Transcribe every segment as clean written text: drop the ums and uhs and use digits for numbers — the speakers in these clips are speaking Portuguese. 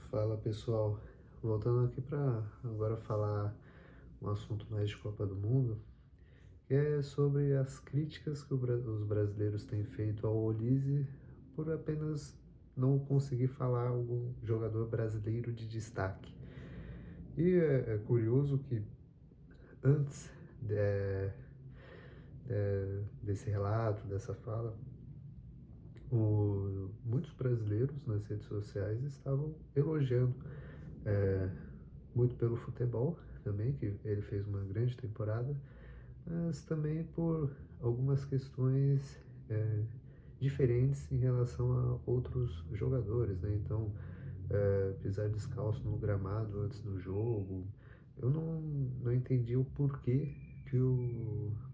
Fala pessoal, voltando aqui para agora falar um assunto mais de Copa do Mundo, que é sobre as críticas que os brasileiros têm feito ao Olise por apenas não conseguir falar algum jogador brasileiro de destaque. E é curioso que antes desse relato, dessa fala, muitos brasileiros nas redes sociais estavam elogiando é, muito pelo futebol também, que ele fez uma grande temporada, mas também por algumas questões é, diferentes em relação a outros jogadores, né? Então, pisar descalço no gramado antes do jogo, eu não entendi o porquê que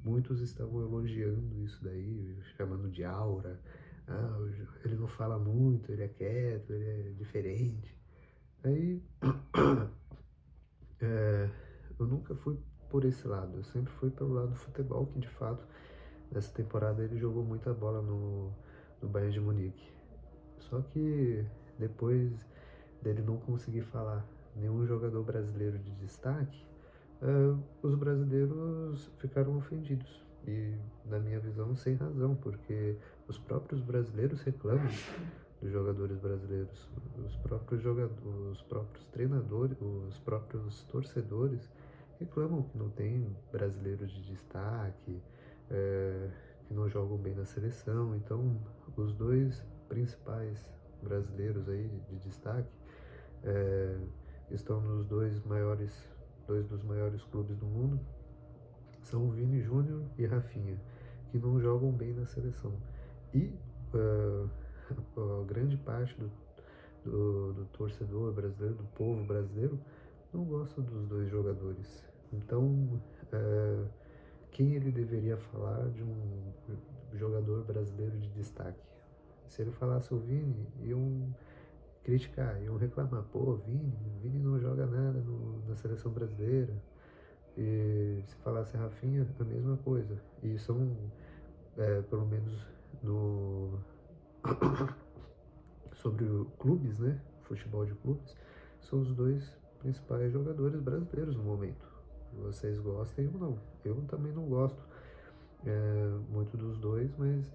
muitos estavam elogiando isso daí, chamando de aura. Ah, ele não fala muito, ele é quieto, ele é diferente. Aí É, eu nunca fui por esse lado, eu sempre fui pelo lado do futebol, que de fato, nessa temporada ele jogou muita bola no Bayern de Munique. Só que depois dele não conseguir falar nenhum jogador brasileiro de destaque, os brasileiros ficaram ofendidos. E, na minha visão, sem razão, porque os próprios brasileiros reclamam dos jogadores brasileiros, os próprios treinadores, os próprios torcedores reclamam que não tem brasileiros de destaque, é, que não jogam bem na seleção. Então, os dois principais brasileiros aí de destaque é, estão nos dois dos maiores clubes do mundo, são o Vini Júnior e Rafinha, que não jogam bem na seleção. E uh, a grande parte do torcedor brasileiro, do povo brasileiro, não gosta dos dois jogadores. Então, quem ele deveria falar de um jogador brasileiro de destaque? Se ele falasse o Vini, iam criticar, iam reclamar, pô, Vini não joga nada na seleção brasileira. E se falasse Rafinha, a mesma coisa. E são, pelo menos no sobre clubes, né? Futebol de clubes, são os dois principais jogadores brasileiros no momento. Vocês gostem ou não. Eu também não gosto muito dos dois, mas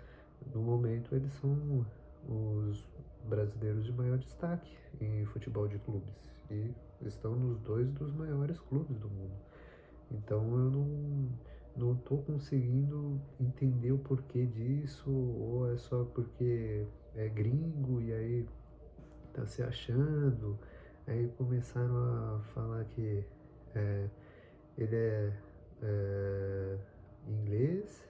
no momento eles são os brasileiros de maior destaque em futebol de clubes e estão nos dois dos maiores clubes do mundo. Então eu não estou conseguindo entender o porquê disso, ou é só porque é gringo e aí tá se achando. Aí começaram a falar que é, ele é inglês,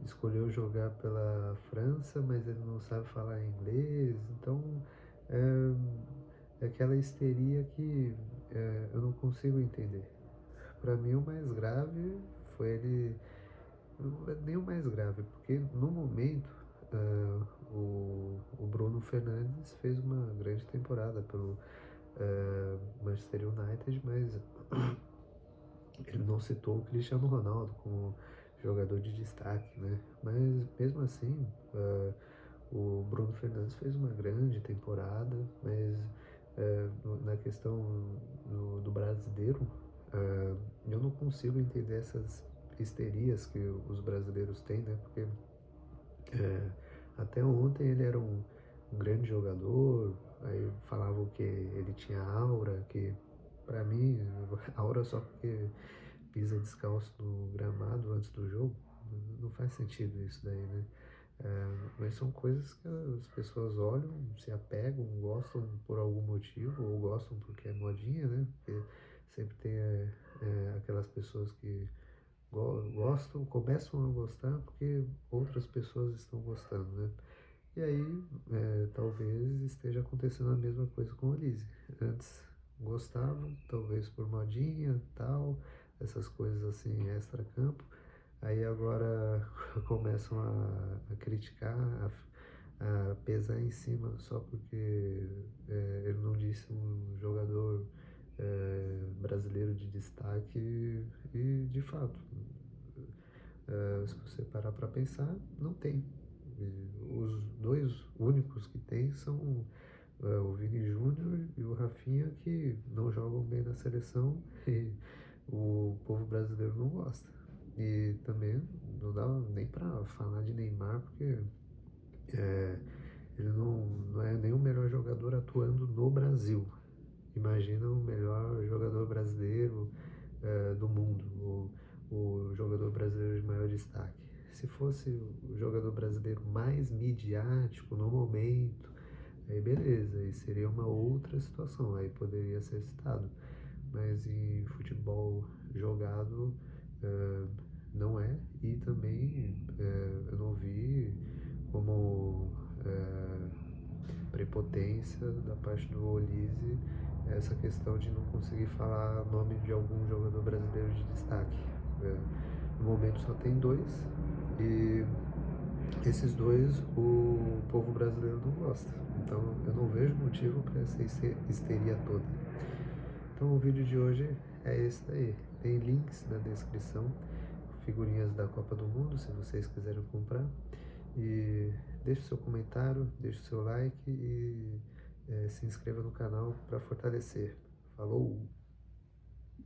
escolheu jogar pela França, mas ele não sabe falar inglês. Então é aquela histeria que eu não consigo entender. Para mim, o mais grave foi ele. Não é nem o mais grave, porque no momento o Bruno Fernandes fez uma grande temporada pelo Manchester United, mas ele não citou o Cristiano Ronaldo como jogador de destaque, né? Mas mesmo assim, o Bruno Fernandes fez uma grande temporada, mas na questão do brasileiro, eu não consigo entender essas histerias que os brasileiros têm, né? Porque até ontem ele era um grande jogador, aí falavam que ele tinha aura, que pra mim, aura só porque pisa descalço no gramado antes do jogo, não faz sentido isso daí, né? Mas são coisas que as pessoas olham, se apegam, gostam por algum motivo, ou gostam porque é modinha, né? Porque sempre tem aquelas pessoas que gostam, começam a gostar porque outras pessoas estão gostando, né? E aí, talvez esteja acontecendo a mesma coisa com a Lizzie. Antes gostavam, talvez por modinha, tal, essas coisas assim extra-campo. Aí agora começam a criticar, a pesar em cima só porque ele não disse um jogador brasileiro de destaque. E de fato, se você parar para pensar, não tem. Os dois únicos que tem são o Vini Júnior e o Rafinha que não jogam bem na seleção e o povo brasileiro não gosta. E também não dá nem para falar de Neymar, porque é, ele não é nem o melhor jogador atuando no Brasil. Imagina o melhor jogador brasileiro do mundo, o jogador brasileiro de maior destaque. Se fosse o jogador brasileiro mais midiático no momento, aí beleza, aí seria uma outra situação, aí poderia ser citado. Mas em futebol jogado não é, e também eu não vi como prepotência da parte do Olise essa questão de não conseguir falar o nome de algum jogador brasileiro de destaque. No momento só tem dois, e esses dois o povo brasileiro não gosta. Então eu não vejo motivo para essa histeria toda. Então o vídeo de hoje é esse daí. Tem links na descrição, figurinhas da Copa do Mundo, se vocês quiserem comprar. E deixe seu comentário, deixe seu like e se inscreva no canal para fortalecer. Falou!